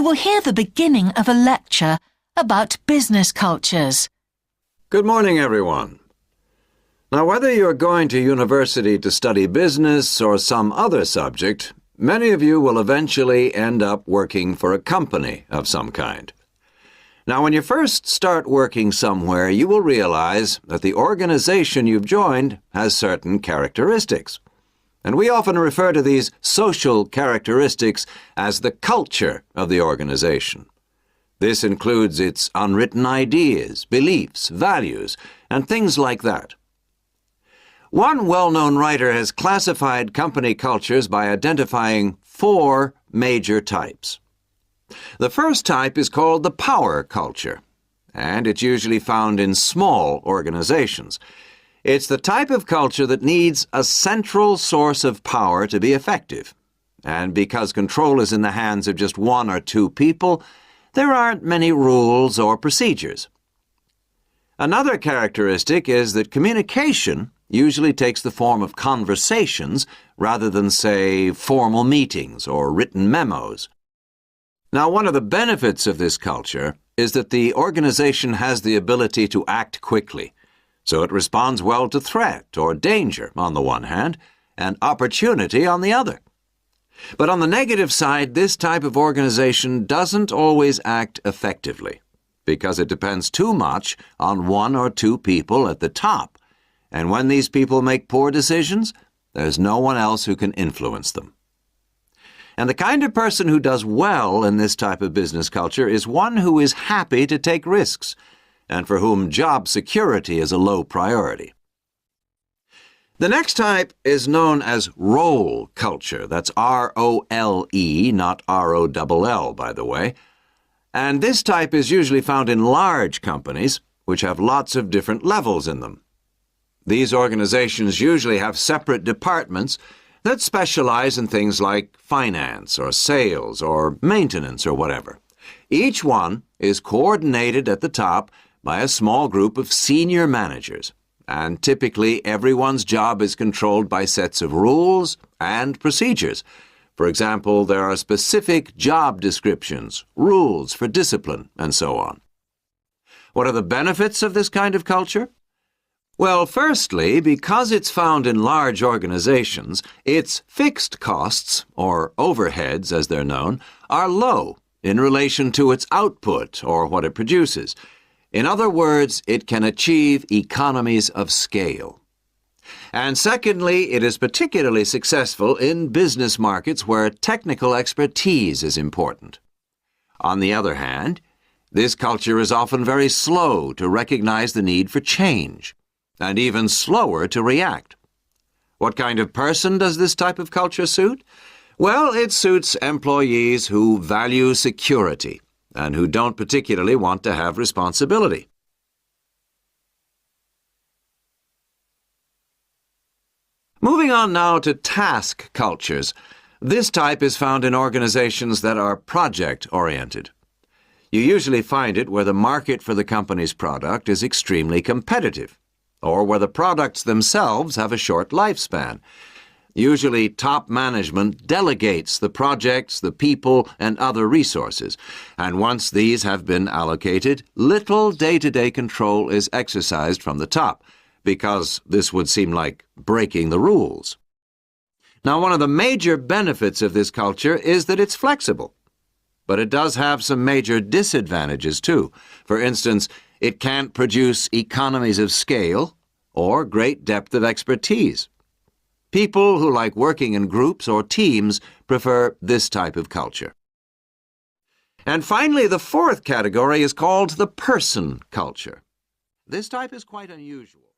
you will hear the beginning of a lecture about business cultures. Good morning, everyone. Now, whether you're going to university to study business or some other subject, many of you will eventually end up working for a company of some kind. Now, when you first start working somewhere, you will realize that the organization you've joined has certain characteristics. And we often refer to these social characteristics as the culture of the organization. This includes its unwritten ideas, beliefs, values, and things like that. One well-known writer has classified company cultures by identifying 4 major types. The first type is called the power culture, and it's usually found in small organizations. It's the type of culture that needs a central source of power to be effective. And because control is in the hands of just 1 or 2 people, there aren't many rules or procedures. Another characteristic is that communication usually takes the form of conversations rather than, say, formal meetings or written memos. Now, one of the benefits of this culture is that the organization has the ability to act quickly, so it responds well to threat or danger on the one hand, and opportunity on the other. But on the negative side, this type of organization doesn't always act effectively, because it depends too much on 1 or 2 people at the top, and when these people make poor decisions, there's no one else who can influence them. And the kind of person who does well in this type of business culture is one who is happy to take risks, and for whom job security is a low priority. The next type is known as role culture. That's R-O-L-E, not R-O-L-L, by the way. And this type is usually found in large companies, which have lots of different levels in them. These organizations usually have separate departments that specialize in things like finance or sales or maintenance or whatever. Each one is coordinated at the top by a small group of senior managers, and typically everyone's job is controlled by sets of rules and procedures. For example, there are specific job descriptions, rules for discipline, and so on. What are the benefits of this kind of culture? Well, firstly, because it's found in large organizations, its fixed costs, or overheads as they're known, are low in relation to its output or what it produces. In other words, it can achieve economies of scale. And secondly, it is particularly successful in business markets where technical expertise is important. On the other hand, this culture is often very slow to recognize the need for change, and even slower to react. What kind of person does this type of culture suit? Well, it suits employees who value security and who don't particularly want to have responsibility. Moving on now to task cultures. This type is found in organizations that are project-oriented. You usually find it where the market for the company's product is extremely competitive, or where the products themselves have a short lifespan. Usually, top management delegates the projects, the people, and other resources, and once these have been allocated, little day-to-day control is exercised from the top, because this would seem like breaking the rules. Now, one of the major benefits of this culture is that it's flexible, but it does have some major disadvantages too. For instance, it can't produce economies of scale or great depth of expertise. People who like working in groups or teams prefer this type of culture. And finally, the 4th category is called the person culture. This type is quite unusual.